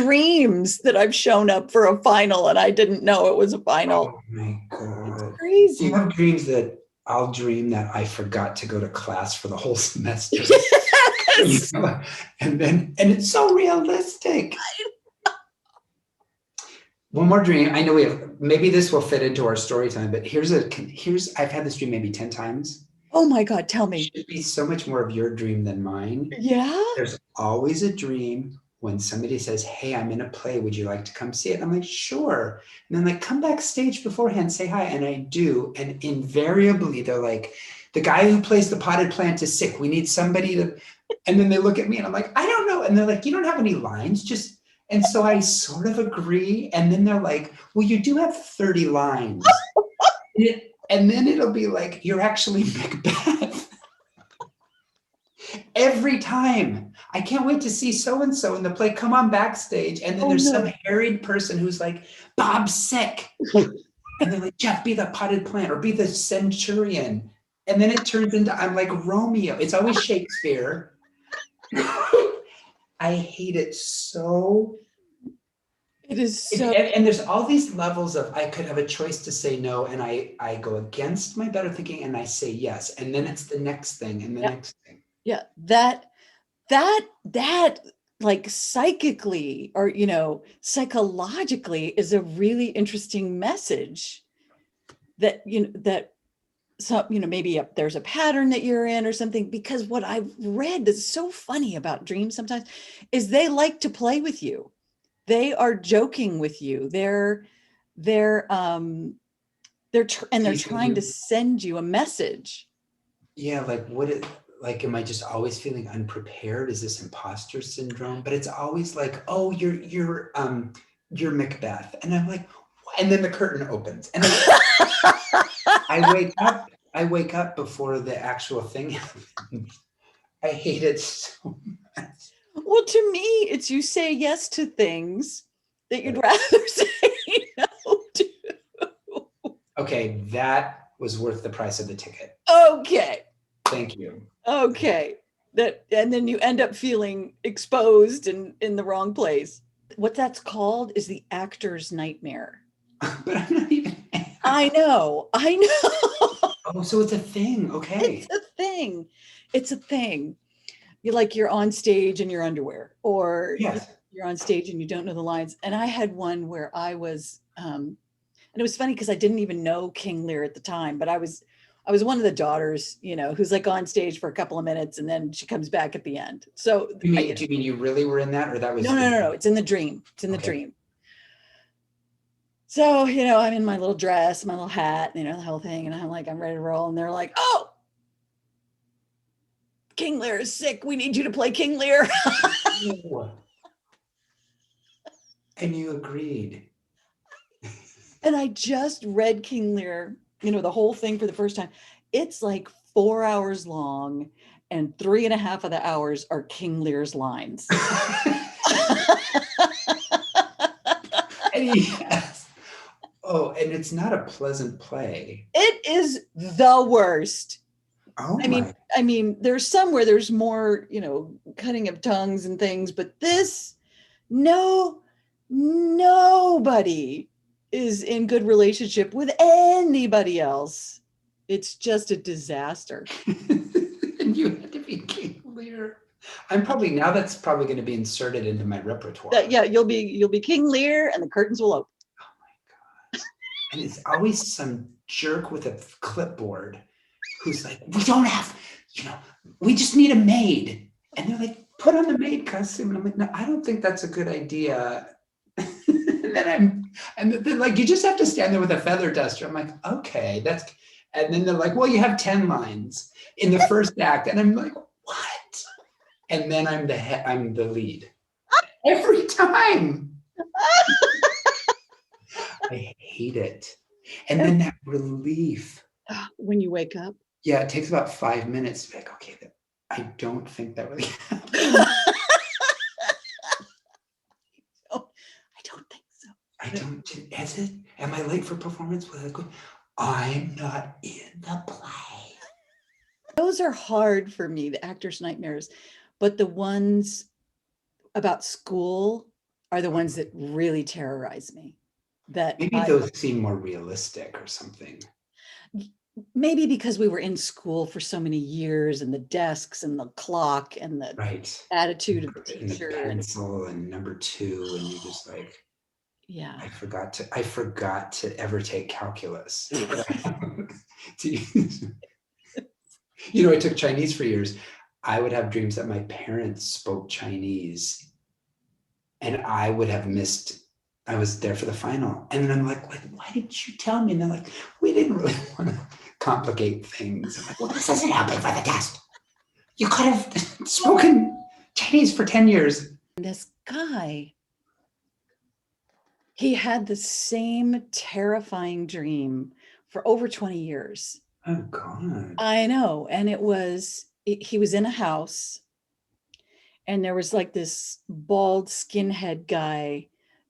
dreams that I've shown up for a final and I didn't know it was a final. Oh my It's God. Do you crazy. have dreams that I'll dream that I forgot to go to class for the whole semester? You Yes. know, and it's so realistic. One more dream. I know we have, maybe this will fit into our story time, but I've had this dream maybe 10 times. Oh my God, tell It me. should be so much more of your dream than mine. Yeah? There's always a dream when somebody says, "Hey, I'm in a play. Would you like to come see it?" And I'm like, "Sure." And then like, "Come backstage beforehand, say hi." And I do. And invariably they're like, "The guy who plays the potted plant is sick. We need somebody to," and then they look at me and I'm like, "I don't know." And they're like, "You don't have any lines, just," and so I sort of agree. And then they're like, "Well, you do have 30 lines." And then it'll be like, "You're actually Macbeth." Every time. I can't wait to see so and so in the play. Come on backstage. And then Oh there's some no. harried person who's like, "Bob's sick." And they're like, "Jeff, be the potted plant or be the centurion." And then it turns into I'm like Romeo. It's always Shakespeare. I hate it so. It is so, And there's all these levels of I could have a choice to say no, and I go against my better thinking and I say yes. And then it's the next thing and the yeah, next thing. yeah. That like psychically or, psychologically is a really interesting message that, that so, maybe there's a pattern that you're in or something, because what I've read that's so funny about dreams sometimes is they like to play with you. They are joking with you. They're and they're Teasing trying to you. send you a message. Yeah, like like am I just always feeling unprepared? Is this imposter syndrome? But it's always like, "Oh, you're Macbeth." And I'm like, "What?" And then the curtain opens. And I wake up before the actual thing happens. I hate it so much. Well, to me, it's you say yes to things that you'd Right. rather say no to. Okay, that was worth the price of the ticket. Okay. Thank you. Okay. That, and then you end up feeling exposed and in the wrong place. What that's called is the actor's nightmare. But I'm not even. I know. I know. Oh, so it's a thing. It's Okay. a thing. It's a thing. You're on stage in your underwear, or Yes. you're on stage and you don't know the lines. And I had one where I was, and it was funny because I didn't even know King Lear at the time, but I was one of the daughters, who's like on stage for a couple of minutes and then she comes back at the end. So Do you mean you really were in that, or that no, was no, the no, no. It's in the dream. It's in the okay? dream. So, I'm in my little dress, my little hat, the whole thing. And I'm like, I'm ready to roll. And they're like, "Oh, King Lear is sick. We need you to play King Lear." Oh, and you agreed. And I just read King Lear, the whole thing for the first time. It's like 4 hours long, and 3.5 of the hours are King Lear's lines. And yes. Oh, and it's not a pleasant play. It is the worst. Oh I mean, my. I mean, there's some where there's more, cutting of tongues and things, but this, no, nobody is in good relationship with anybody else. It's just a disaster. And you had to be King Lear. I'm probably now that's probably going to be inserted into my repertoire. Yeah, you'll be King Lear and the curtains will open. Oh my God. And it's always some jerk with a clipboard who's like, "We don't have, you know, we just need a maid." And they're like, "Put on the maid costume." And I'm like, "No, I don't think that's a good idea." And then like, "You just have to stand there with a feather duster." I'm like, "Okay, that's," and then they're like, "Well, you have 10 lines in the first act." And I'm like, "What?" And then I'm the lead. Every time. I hate it. And then that relief. When you wake up. Yeah, it takes about 5 minutes to be like, "Okay, I don't think that really happened." I don't think so. I don't, is it? Am I late for performance? I'm not in the play. Those are hard for me, the actor's nightmares, but the ones about school, are the ones that really terrorize me. That Maybe those seem more realistic or something. maybe because we were in school for so many years, and the desks and the clock and the Right. attitude of the And the teacher, and pencil and number two, and you're just like, yeah. I forgot to ever take calculus. I took Chinese for years. I would have dreams that my parents spoke Chinese and I would have missed. I was there for the final. And then I'm like, why didn't you tell me? And they're like, we didn't really want to complicate things. I'm like, well, this isn't helping for the test. You could have spoken Chinese for 10 years. This guy, he had the same terrifying dream for over 20 years. Oh, God. I know. And he was in a house, and there was like this bald skinhead guy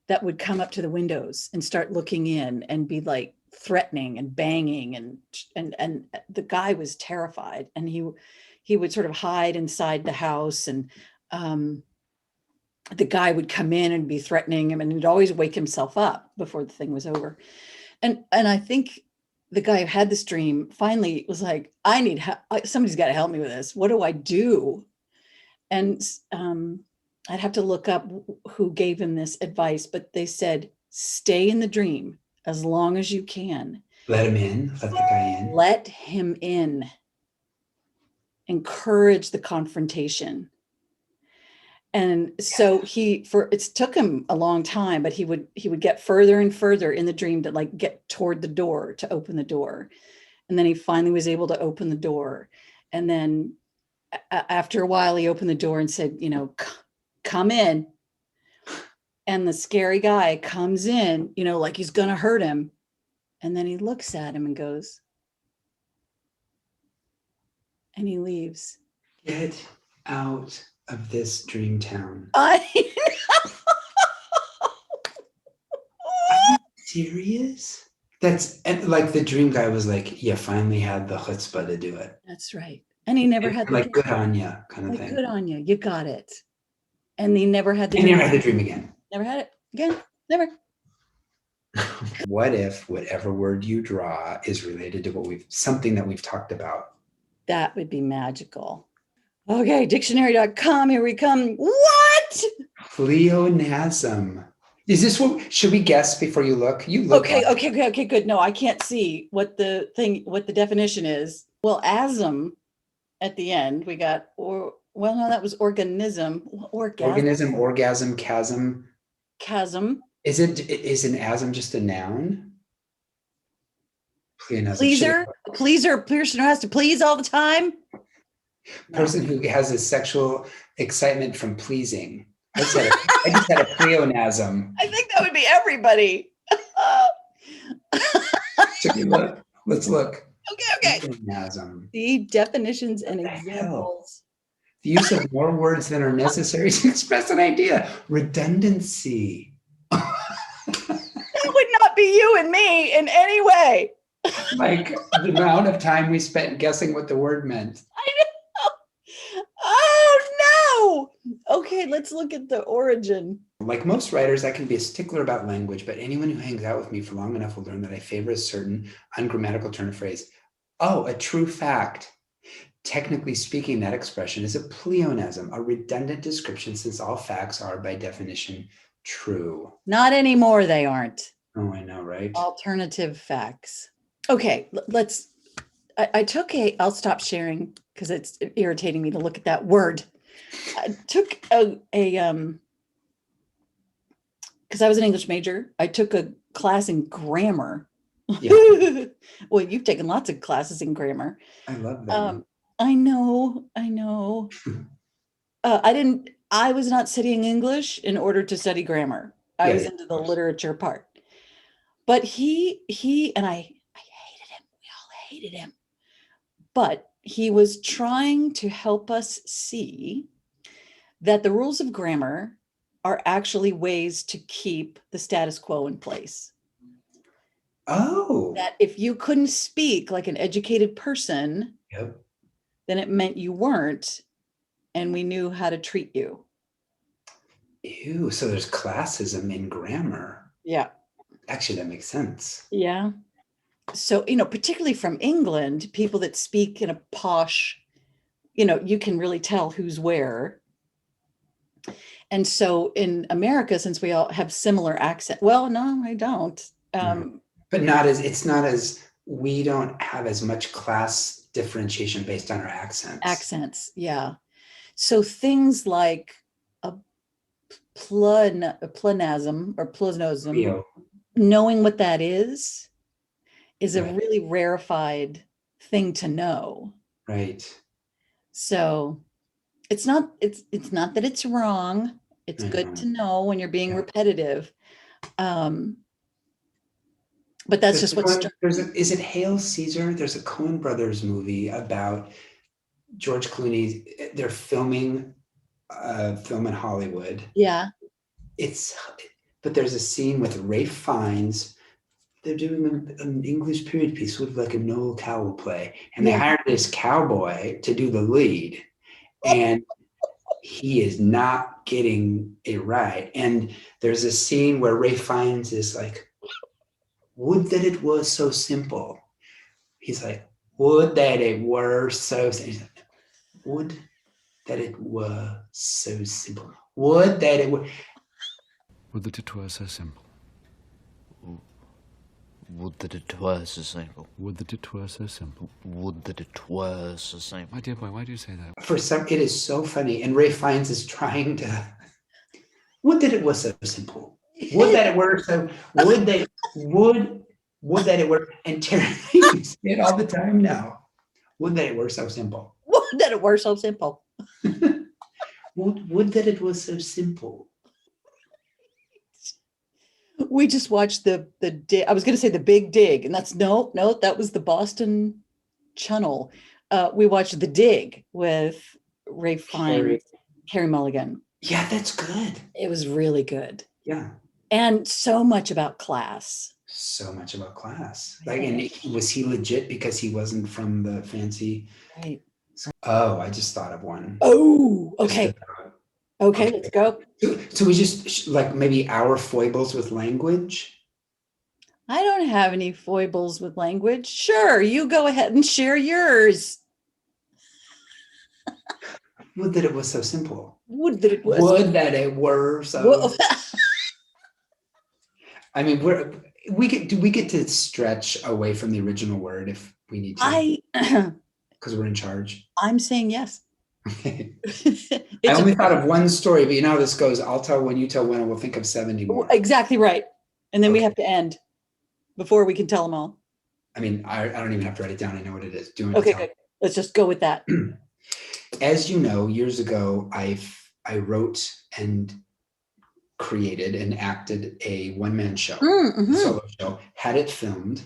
that would come up to the windows and start looking in and be like threatening and banging, and the guy was terrified, and he would sort of hide inside the house, and the guy would come in and be threatening him, and he'd always wake himself up before the thing was over. And I think the guy who had this dream finally was like, I need help. Somebody's got to help me with this. What do I do? And I'd have to look up who gave him this advice, but they said, stay in the dream as long as you can. Let him in, let the guy in. Let him in. Encourage the confrontation. And so it took him a long time, but he would get further and further in the dream to like get toward the door, to open the door. And then he finally was able to open the door. And then after a while, he opened the door and said, come in. And the scary guy comes in, like he's going to hurt him. And then he looks at him and goes, and he leaves. Get out of this dream town. I Are you serious? That's like the dream guy was like, you finally had the chutzpah to do it. That's right. And he never had like good on you kind of thing. Good on you. You got it. And he never had the dream. Never had the dream again. Never had it again. Never. What if whatever word you draw is related to something that we've talked about? That would be magical. Okay, dictionary.com, here we come. What? Pleonasm. Is this what, should we guess before you look? You look. Okay, good. No, I can't see what the definition is. Well, asm at the end, we got, no, that was organism. Orgasm, chasm. Chasm. Is an asm just a noun? Pleaser who has to please all the time. Person who has a sexual excitement from pleasing. I just had a pleonasm. I think that would be everybody. Let's look. Okay. Pleonasm. The definitions and examples. The use of more words than are necessary to express an idea. Redundancy. That would not be you and me in any way. Like the amount of time we spent guessing what the word meant. I know. Oh no. Okay, let's look at the origin. Like most writers, I can be a stickler about language, but anyone who hangs out with me for long enough will learn that I favor a certain ungrammatical turn of phrase. Oh, a true fact. Technically speaking, that expression is a pleonasm, a redundant description, since all facts are by definition true. Not anymore, they aren't. Oh, I know, right? Alternative facts. Okay, I'll stop sharing because it's irritating me to look at that word. I took because I was an English major, I took a class in grammar. Yeah. Well, you've taken lots of classes in grammar. I love that. I know. I was not studying English in order to study grammar. I was into the literature part. But he and I hated him. We all hated him. But he was trying to help us see that the rules of grammar are actually ways to keep the status quo in place. Oh. That if you couldn't speak like an educated person, yep, then it meant you weren't, and we knew how to treat you. Ew. So there's classism in grammar. Yeah. Actually, that makes sense. Yeah. So, particularly from England, people that speak in a posh, you can really tell who's where. And so in America, since we all have similar accent, well, no, I don't. But it's not as, we don't have as much class differentiation based on our accents. Accents, yeah. So things like a pleonasm or pleonasm, Ew. knowing what that is a Right. really rarefied thing to know. Right. So it's not that it's wrong. It's I good know. to know when you're being Yeah. repetitive. But that's just what's Is it Hail Caesar? There's a Coen Brothers movie about George Clooney. They're filming a film in Hollywood. yeah. But there's a scene with Ralph Fiennes. They're doing an English period piece with like a Noel Cowell play, and they Yeah. hired this cowboy to do the lead, and he is not getting it right. And there's a scene where Ralph Fiennes is like, "Would that it was so simple." He's like, "Would that it were so simple." Would that it were so simple. Would that it were. Would that it were so simple. Would that it were so simple. Would that it were so simple. Would that it were so simple. My dear boy, why do you say that? For some, it is so funny. And Ralph Fiennes is trying to. Would that it was so simple. Would that it were so. Would that it were. And Terry uses it all the time now. Would that it were so simple. That it were so simple. Would that it was so simple. We just watched the I was going to say the Big Dig, and that's no, that was the Boston Channel. We watched the Dig with Ralph Fiennes, Carey Mulligan. Yeah, that's good. It was really good. Yeah. And so much about class. So much about class. Like, and was he legit because he wasn't from the fancy? Right. Oh, I just thought of one. Oh, okay. Okay, let's go. So we just like maybe our foibles with language. I don't have any foibles with language. Sure, you go ahead and share yours. Would that it was so simple. Would that it was. Would that it were so. I mean, we get to stretch away from the original word if we need to. Because we're in charge. I'm saying yes. I only thought of one story, but you know how this goes. I'll tell one, you tell one, and we'll think of 70 more. Exactly right. And then we Okay. have to end before we can tell them all. I mean, I don't even have to write it down. I know what it is. Okay, good. Let's just go with that. As you know, years ago, I wrote and created and acted a one-man show, solo show, had it filmed.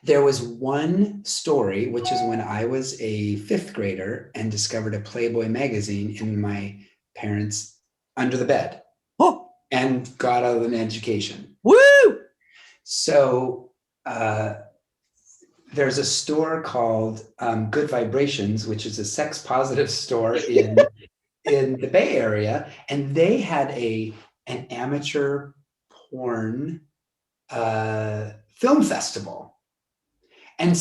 There was one story, which is when I was a 5th grader and discovered a Playboy magazine in my parents' under the bed and got out of an education. Woo! So there's a store called Good Vibrations, which is a sex positive store in the Bay Area, and they had an amateur porn film festival. And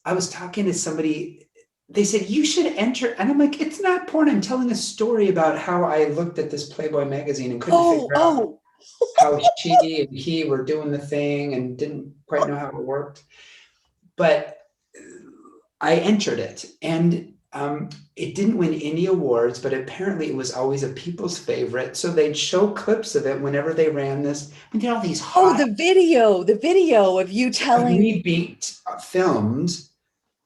I was talking to somebody, they said, you should enter. And I'm like, it's not porn. I'm telling a story about how I looked at this Playboy magazine and couldn't figure out how she and he were doing the thing and didn't quite know how it worked. But I entered it, and it didn't win any awards, but apparently it was always a people's favorite. So they'd show clips of it whenever they ran this. And there all these the video of you telling. Beat films,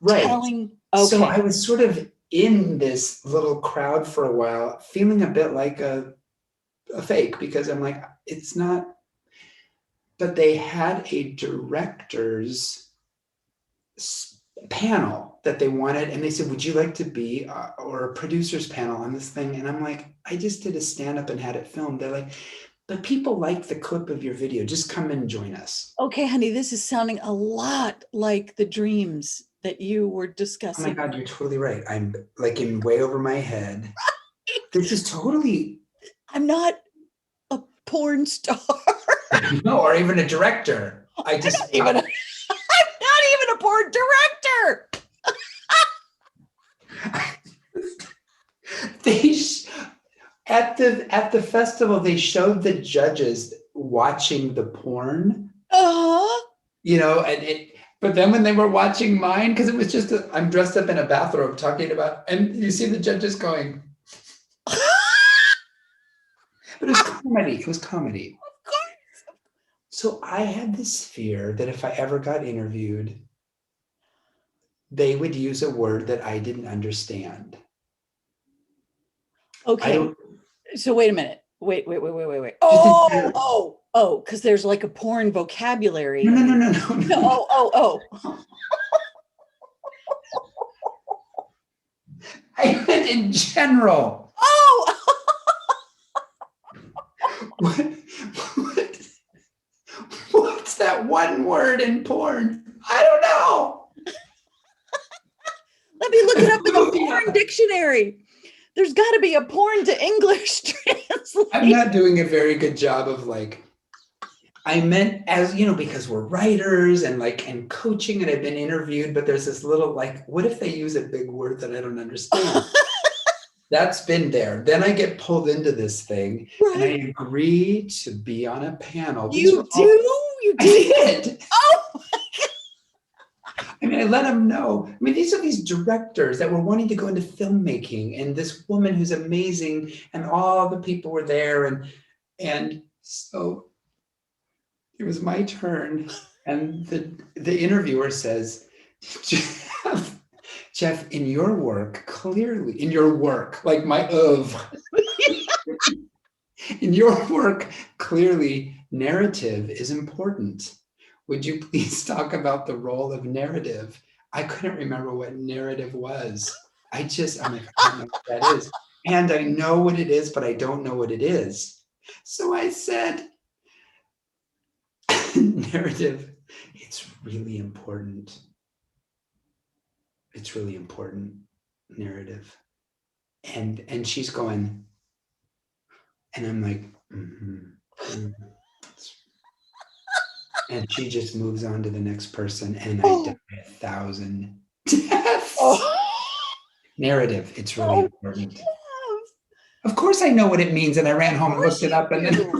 right? Okay. So I was sort of in this little crowd for a while, feeling a bit like a fake, because I'm like, it's not. But they had a director's panel that they wanted, and they said, would you like to be or a producer's panel on this thing? And I'm like, I just did a stand-up and had it filmed. They're like, but people like the clip of your video, just come and join us. Okay, honey, this is sounding a lot like the dreams that you were discussing. Oh my God, you're totally right. I'm like in way over my head. This is totally I'm not a porn star. No, or even a director. I'm not even a porn director. At the festival, they showed the judges watching the porn, Uh-huh. but then when they were watching mine, because it was just I'm dressed up in a bathrobe talking about, and you see the judges going, but it was comedy. It was comedy. Of course. So I had this fear that if I ever got interviewed, they would use a word that I didn't understand. Okay. So wait a minute. Wait. Just Oh, because there's like a porn vocabulary. No. Oh. I meant in general. Oh. What's that one word in porn? I don't know. Let me look it up in the porn dictionary. There's got to be a porn to English translation. I'm not doing a very good job of I meant as, because we're writers and coaching and I've been interviewed, but there's this little what if they use a big word that I don't understand? That's been there. Then I get pulled into this thing and I agree to be on a panel. You do? You I did? did. Oh. I mean, I let them know. I mean, these are these directors that were wanting to go into filmmaking, and this woman who's amazing, and all the people were there, and so it was my turn, and the interviewer says, Jeff, in your work, clearly, in your work, like my in your work, clearly, narrative is important. Would you please talk about the role of narrative? I couldn't remember what narrative was. I'm like, I don't know what that is. And I know what it is, but I don't know what it is. So I said, narrative, it's really important. It's really important, narrative. And she's going, and I'm like, and she just moves on to the next person, and I die 1,000 deaths. Narrative, it's really important. Jeff. Of course I know what it means, and I ran home and looked it up, and then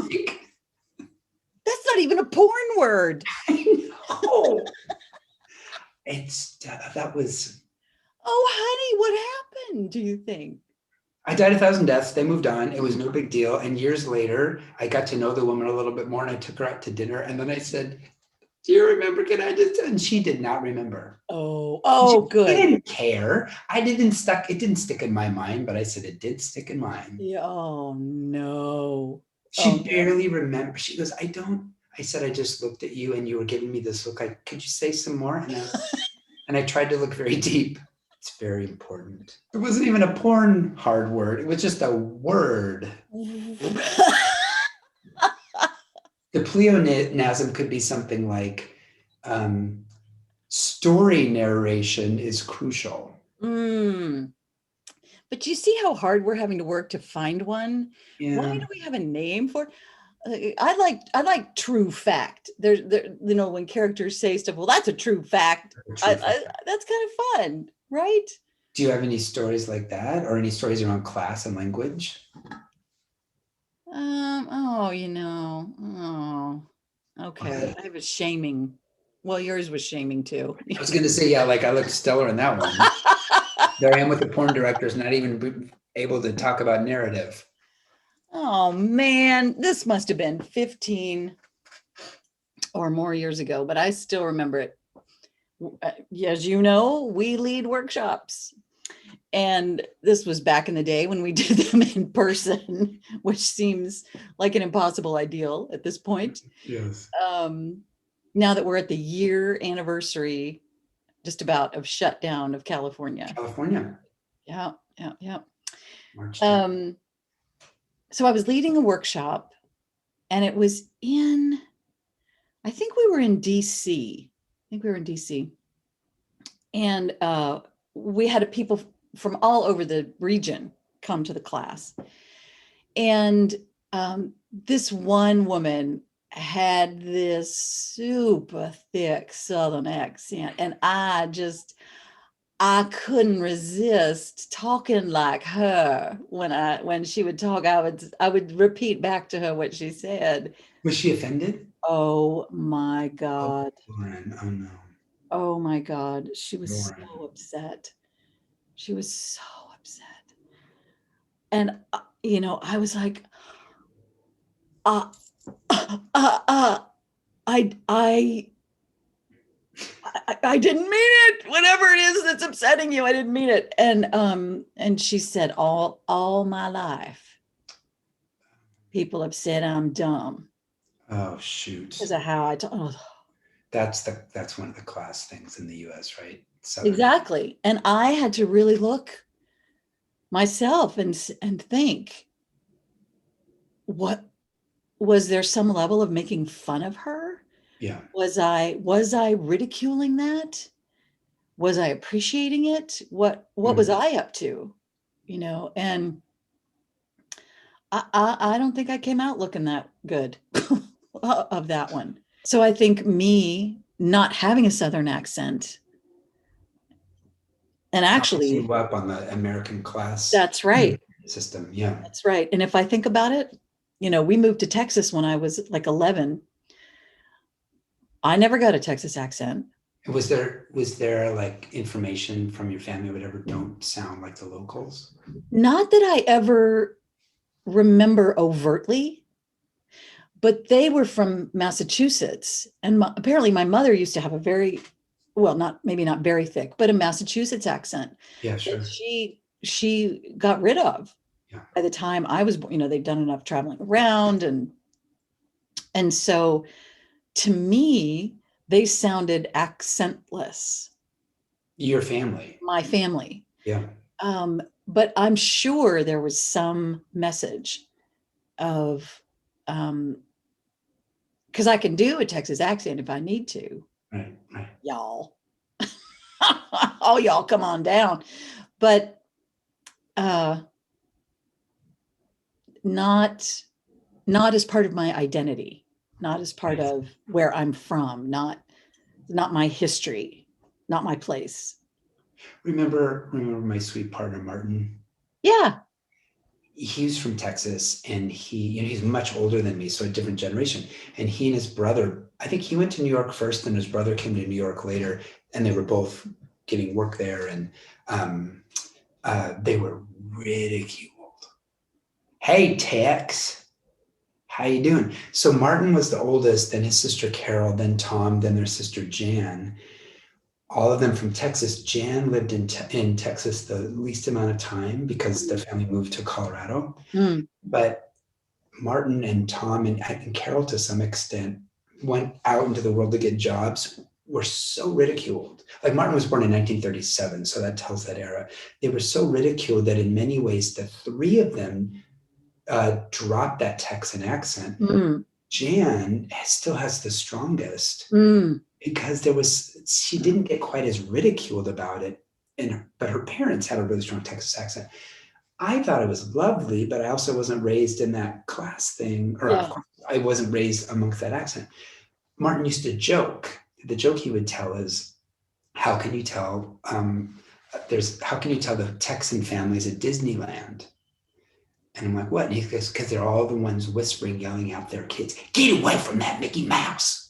that's not even a porn word. I know. That was. Oh, honey, what happened, do you think? I died 1,000 deaths. They moved on. It was no big deal. And years later, I got to know the woman a little bit more, and I took her out to dinner. And then I said, do you remember? Can I just? And she did not remember. Oh, good. She didn't care. It didn't stick in my mind, but I said it did stick in mine. Yeah, oh, no. She barely remembered. She goes, I said, I just looked at you and you were giving me this look like, could you say some more? And I tried to look very deep. It's very important. It wasn't even a porn hard word. It was just a word. The pleonasm could be something like story narration is crucial. But you see how hard we're having to work to find one? Yeah. Why do we have a name for it? I like true fact. There, when characters say stuff, well, that's a true fact. That's kind of fun, right? Do you have any stories like that, or any stories around class and language? Okay. I was shaming. Well, yours was shaming too. I was going to say, yeah, I looked stellar in that one. There I am with the porn directors, not even able to talk about narrative. Oh man, this must have been 15 or more years ago, but I still remember it. As you know, we lead workshops. And this was back in the day when we did them in person, which seems like an impossible ideal at this point. Yes. Now that we're at the year anniversary, just about, of shutdown of California. Yeah. March 10th. So I was leading a workshop, and it was I think we were in DC. And we had people from all over the region come to the class. And this one woman had this super thick Southern accent, and I couldn't resist talking like her. When she would talk, I would repeat back to her what she said. Was she offended? Oh my Oh, God. Lauren. Oh no. Oh my God. She was Lauren. so upset. She was so upset. And, you know, I was like, uh, uh, uh, I, I, I didn't mean it. Whatever it is that's upsetting you, I didn't mean it. And she said, all my life, people have said I'm dumb Oh shoot. because of how I talk. Oh, That's one of the class things in the US, right? Southern. exactly. And I had to really look myself and think, what was there some level of making fun of her? Yeah. Was I ridiculing that? Was I appreciating it? What was I up to? You know, and I don't think I came out looking that good of that one. So I think me not having a Southern accent, and actually, You up on the American class that's right. system. Yeah. That's right. And if I think about it, you know, we moved to Texas when I was like 11. I never got a Texas accent. Was there like information from your family or whatever, don't sound like the locals? Not that I ever remember overtly, but they were from Massachusetts. And apparently my mother used to have a very, well, maybe not very thick, but a Massachusetts accent. Yeah, sure. That she got rid of. Yeah. By the time I was born. You know, they'd done enough traveling around, and so to me, they sounded accentless. Your family. My family. Yeah. But I'm sure there was some message of, because I can do a Texas accent if I need to. Right. Y'all. Oh, y'all, come on down. But not as part of my identity, not as part of where I'm from, not my history, not my place. Remember my sweet partner, Martin? Yeah. He's from Texas, and he's much older than me, so a different generation. And he and his brother, I think he went to New York first, and his brother came to New York later, and they were both getting work there, and they were ridiculed. Hey, Tex, how you doing? So Martin was the oldest, then his sister Carol, then Tom, then their sister Jan. All of them from Texas. Jan lived in Texas the least amount of time because the family moved to Colorado. But Martin and Tom and Carol, to some extent, went out into the world to get jobs, were so ridiculed. Like Martin was born in 1937, so that tells that era. They were so ridiculed that in many ways, the three of them dropped that Texan accent. Jan still has the strongest. Because she didn't get quite as ridiculed about it, but her parents had a really strong Texas accent. I thought it was lovely, but I also wasn't raised in that class thing, or of course, I wasn't raised amongst that accent. Martin used to joke. The joke he would tell is, how can you tell the Texan families at Disneyland? And I'm like, what? And he goes, because they're all the ones whispering, yelling at their kids, get away from that Mickey Mouse.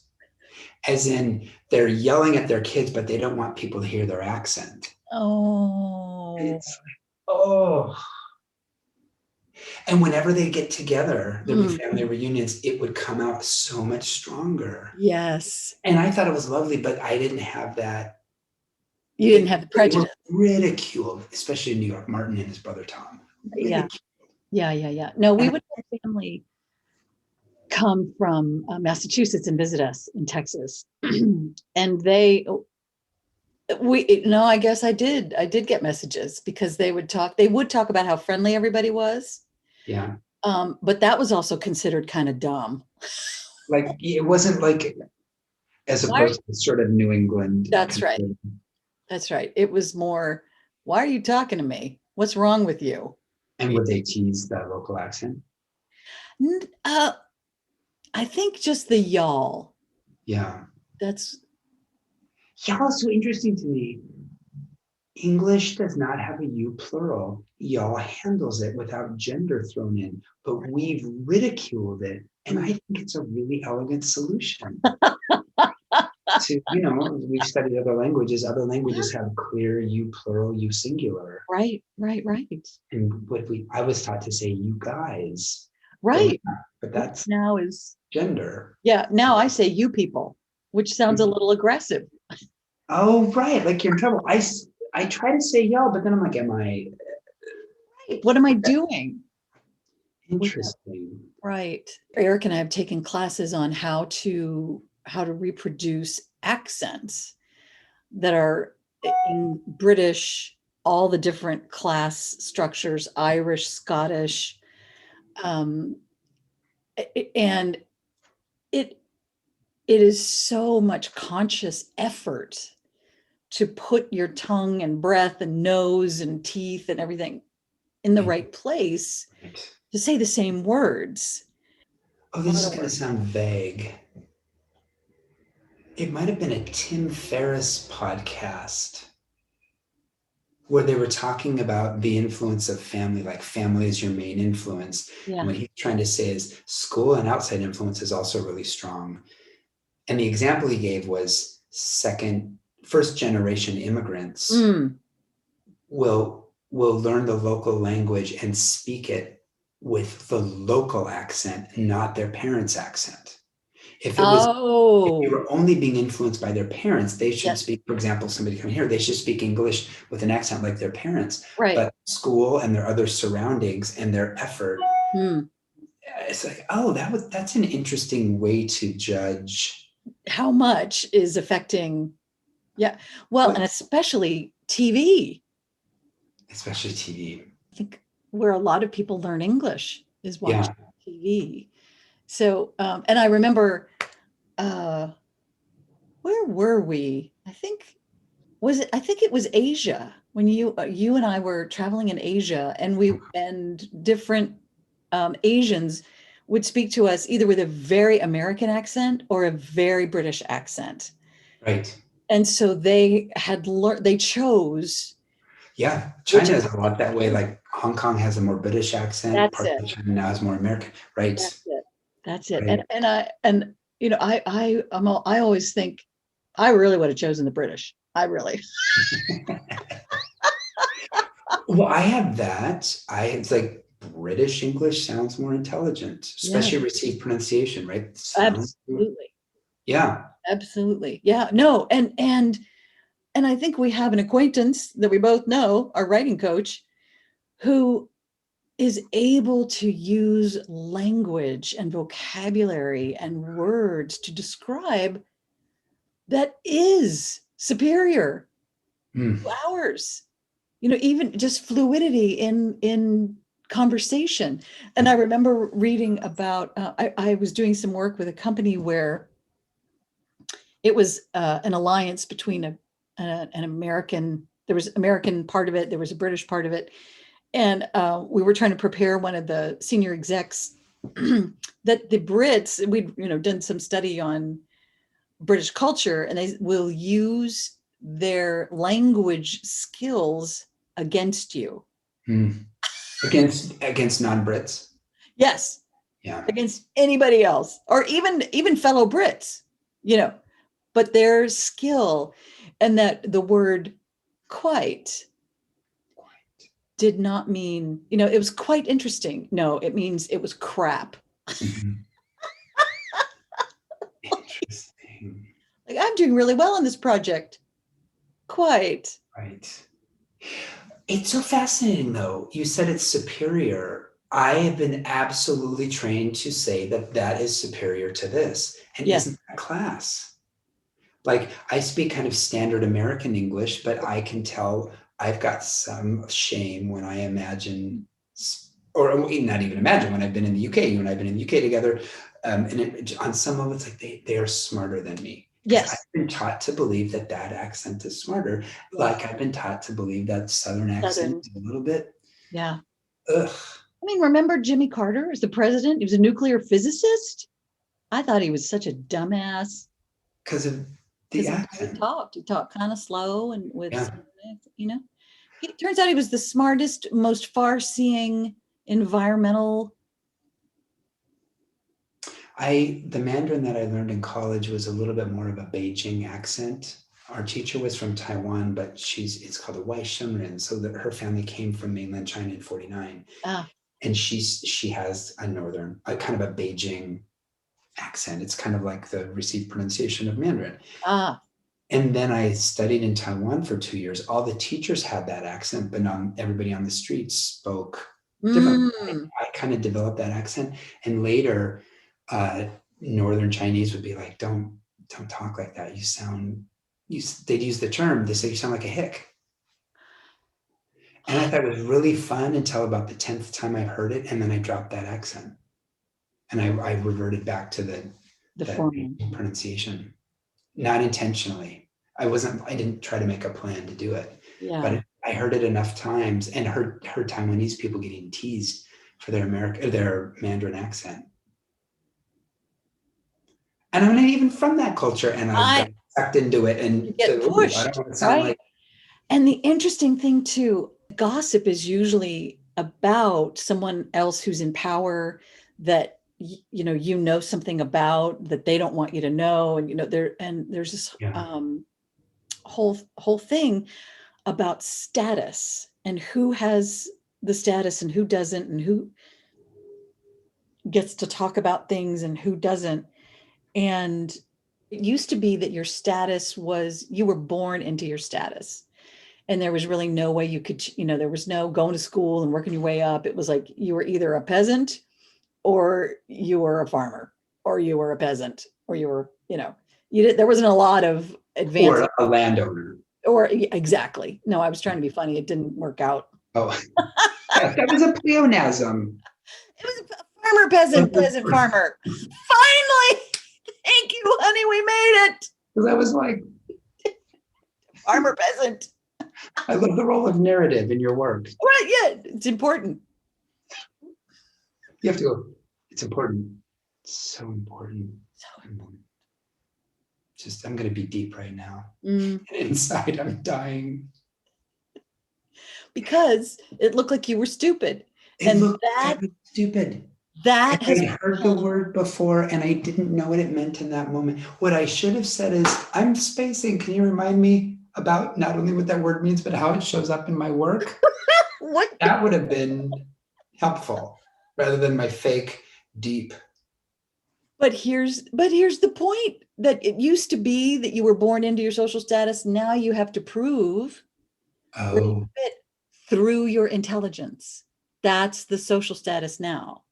As in, they're yelling at their kids, but they don't want people to hear their accent. Oh. It's like, oh. And whenever they get together, there'd be family reunions, it would come out so much stronger. Yes. And I thought it was lovely, but I didn't have that. You didn't have the prejudice. Ridiculed, especially in New York, Martin and his brother Tom. Yeah. No, we would have family come from Massachusetts and visit us in Texas. And I guess I did get messages because they would talk about how friendly everybody was. Yeah. But that was also considered kind of dumb. Like, it wasn't like, as opposed to sort of New England. That's right. That's right. It was more, why are you talking to me? What's wrong with you? And would they tease that local accent? N- Uh, I think just the y'all. Yeah. That's Y'all is so interesting to me. English does not have a you plural. Y'all handles it without gender thrown in, but we've ridiculed it. And I think it's a really elegant solution to, we've studied other languages. Other languages have clear you plural, you singular. right, right, right, And I was taught to say you guys, right. but that's Now is, gender. yeah, now I say you people, which sounds a little aggressive. Oh, right. Like you're in trouble. I try to say y'all, but then I'm like, am I What am I doing? interesting? Right. Eric and I have taken classes on how to reproduce accents that are in British, all the different class structures, Irish, Scottish, um, and it is so much conscious effort to put your tongue and breath and nose and teeth and everything in the right place Right. to say the same words. Oh, this is going to sound vague. It might have been a Tim Ferriss podcast where they were talking about the influence of family, like family is your main influence. Yeah. And what he's trying to say is school and outside influence is also really strong. And the example he gave was first generation immigrants will learn the local language and speak it with the local accent, not their parents' accent. If you were only being influenced by their parents, they should speak, for example, somebody coming here, they should speak English with an accent like their parents. Right. But school and their other surroundings and their effort, it's like, oh, that's an interesting way to judge how much is affecting. Yeah. Well, and especially TV. Especially TV. I think where a lot of people learn English is watching TV. So, and I remember, where were we? I think it was Asia when you and I were traveling in Asia, and different Asians would speak to us either with a very American accent or a very British accent. Right. And so they had learned, they chose. Yeah, China is a lot that way. Like Hong Kong has a more British accent. Part of China now is more American. Right. That's it. Right. And I always think I really would have chosen the British. I really. Well, I have that. It's like British English sounds more intelligent, especially received pronunciation, right? Absolutely. Yeah. Absolutely. Yeah. No. And I think we have an acquaintance that we both know, our writing coach, who is able to use language and vocabulary and words to describe that is superior to ours. Even just fluidity in conversation. And I remember reading about, I was doing some work with a company where it was an alliance between an American, there was American part of it, there was a British part of it. And we were trying to prepare one of the senior execs that the Brits, we'd done some study on British culture, and they will use their language skills against you. Against non-Brits. Yes. Yeah. Against anybody else, or even fellow Brits, but their skill, and that the word quite did not mean, it was quite interesting. No, it means it was crap. Interesting. Like, I'm doing really well on this project. Quite. Right. It's so fascinating, though. You said it's superior. I have been absolutely trained to say that is superior to this. And isn't that class? Like, I speak kind of standard American English, but I can tell I've got some shame when I imagine, or not even imagine, when I've been in the UK. You and I've been in the UK together. And on some level, it's like they are smarter than me. Yes. I've been taught to believe that accent is smarter. Like I've been taught to believe that Southern accent is a little bit. Yeah. Ugh. I mean, remember Jimmy Carter as the president? He was a nuclear physicist. I thought he was such a dumbass Because of the because he accent. talked. He talked kind of slow and with, Yeah. you know, he turns out he was the smartest, most far-seeing environmental. The Mandarin that I learned in college was a little bit more of a Beijing accent. Our teacher was from Taiwan, but it's called a Wai Shengren. So that her family came from mainland China in 49. Ah, And she has a kind of a Beijing accent. It's kind of like the received pronunciation of Mandarin. ah, And then I studied in Taiwan for 2 years. All the teachers had that accent, but everybody on the streets spoke differently. mm. I kind of developed that accent. And later, Northern Chinese would be like, don't talk like that. They'd use the term, they say you sound like a hick. And I thought it was really fun until about the 10th time I heard it. And then I dropped that accent. And I reverted back to The that form. pronunciation, not intentionally. I didn't try to make a plan to do it, Yeah. but I heard it enough times and heard Taiwanese people getting teased for their Mandarin accent. And I'm not even from that culture, and I got sucked into it and You get I don't pushed, want to sound right? like. And the interesting thing too, gossip is usually about someone else who's in power that you know something about that they don't want you to know, and there's this Yeah. whole thing about status and who has the status and who doesn't, and who gets to talk about things and who doesn't. And it used to be that your status was you were born into your status. And there was really no way you could, there was no going to school and working your way up. It was like you were either a peasant or you were a farmer, or you were a peasant, or you were, there wasn't a lot of advanced. Or a landowner. Or exactly. No, I was trying to be funny. It didn't work out. Oh, that was a pleonasm. It was a farmer, peasant, farmer. Finally, thank you, honey. We made it. Because I was like, Farmer, peasant. I love the role of narrative in your work. Right, yeah, it's important. You have to go, it's important. So important. So important. I'm going to be deep right now. Mm. Inside, I'm dying. Because it looked like you were stupid. It looked stupid. That has heard the word before and I didn't know what it meant in that moment. What I should have said is, I'm spacing. Can you remind me about not only what that word means, but how it shows up in my work? What? That would have been helpful rather than my fake deep. But here's the point, that it used to be that you were born into your social status. Now you have to prove where you fit through your intelligence. That's the social status now.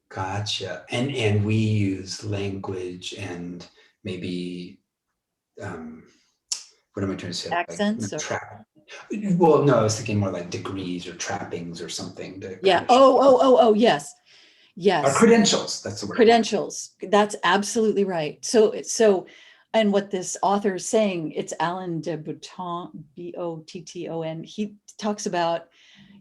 Gotcha. And we use language and maybe what am I trying to say? Accents. Well, no, I was thinking more like degrees or trappings or something. Yeah. Oh, yes. Yes. Or credentials. That's the word. Credentials. That's absolutely right. So, and what this author is saying, it's Alain de Botton, Botton. He talks about,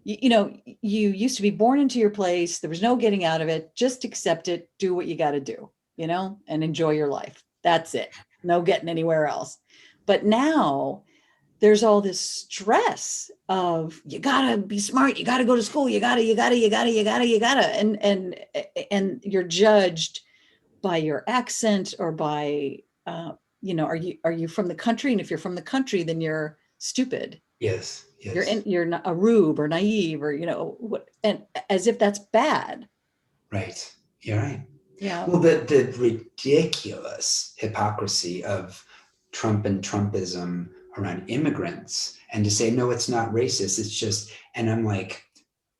you used to be born into your place. There was no getting out of it. Just accept it. Do what you got to do, and enjoy your life. That's it. No getting anywhere else. But now there's all this stress of, you gotta be smart. You gotta go to school. You gotta, and you're judged by your accent or by, are you from the country? And if you're from the country, then you're stupid. Yes. You're not a rube or naive or, and as if that's bad. Right. You're right. Yeah. Well, the ridiculous hypocrisy of Trump and Trumpism around immigrants, and to say, no, it's not racist. It's just, and I'm like,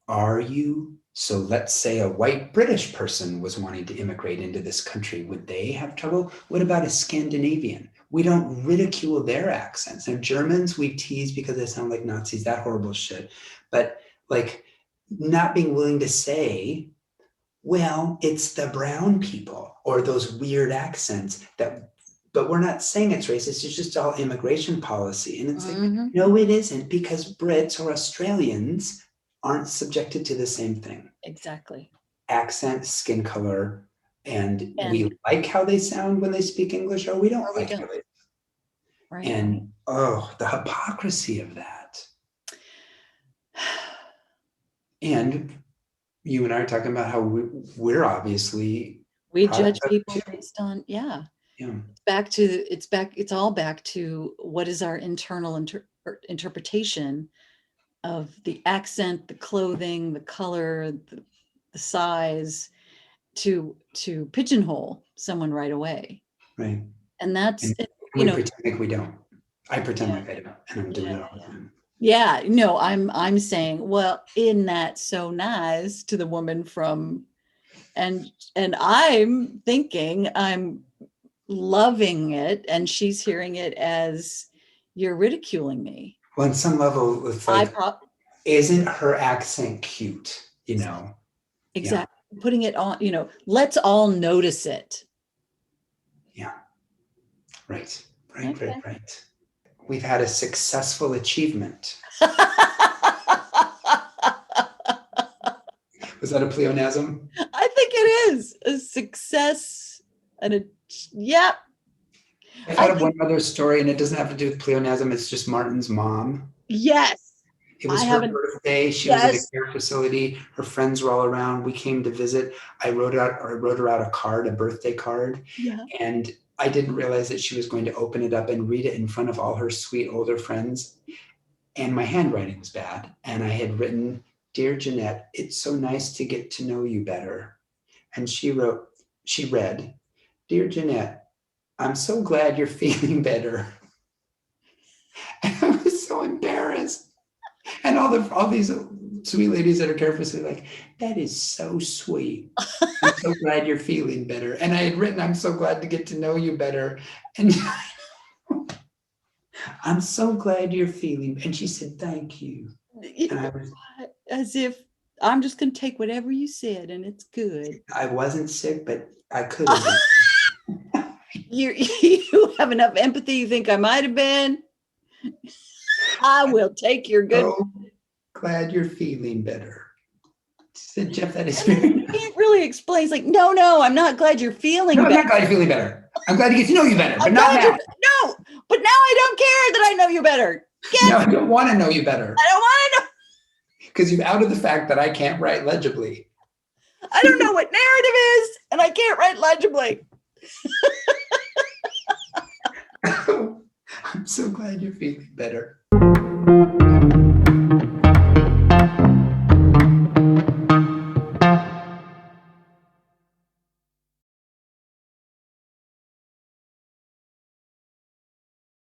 are you? So let's say a white British person was wanting to immigrate into this country. Would they have trouble? What about a Scandinavian? We don't ridicule their accents. Now, Germans, we tease because they sound like Nazis, that horrible shit. But like not being willing to say, well, it's the brown people or those weird accents but we're not saying it's racist. It's just all immigration policy. And it's like, no, it isn't, because Brits or Australians aren't subjected to the same thing. exactly. accent, skin color, and we And like how they sound when they speak English, or we don't or we like how don't, they. right? And oh, the hypocrisy of that. And you and I are talking about how we're obviously We judge products of it people too. based on, yeah. Yeah, It's all back to what is our internal interpretation of the accent, the clothing, the color, the size, to pigeonhole someone right away. right. And that's, And you we know, pretend like we don't. I pretend yeah, like I don't, and I'm doing it all the time. yeah, no, I'm saying, well, isn't that so nice to the woman from, and I'm thinking I'm loving it, and she's hearing it as you're ridiculing me. Well, on some level, it's I like, pro isn't her accent cute? You know? Yeah, exactly putting it on, let's all notice it. yeah. Right, right, right, Okay. right. We've had a successful achievement. Was that a pleonasm? I think it is a success and yeah, I I thought of think, one other story, and it doesn't have to do with pleonasm. It's just Martin's mom. yes, It I was her haven't, birthday. She was in a yes, care facility. Her friends were all around. We came to visit. I wrote her out a card, a birthday card, yeah, and I didn't realize that she was going to open it up and read it in front of all her sweet older friends. And my handwriting was bad. And I had written, "Dear Jeanette, it's so nice to get to know you better." And she read, "Dear Jeanette, I'm so glad you're feeling better." And I was so embarrassed. And all these sweet ladies at her care facility, like, "That is so sweet. I'm so glad you're feeling better." And I had written, "I'm so glad to get to know you better." And "I'm so glad you're feeling." And she said, "Thank you." And as if I'm just going to take whatever you said and it's good. I wasn't sick, but I could have been. You have enough empathy. You think I might have been. I will take your good. So glad you're feeling better. She said, "Jeff, that is And then very you nice." can't really explain. It's like, no, I'm not glad you're feeling No, I'm better. not glad you're feeling better. I'm glad to get to know you better, but I'm not glad now. no, but now I don't care that I know you better. No, I don't want to know you better I don't want to know. because you've outed the fact that I can't write legibly. I don't know what narrative is, and I can't write legibly. I'm so glad you're feeling better.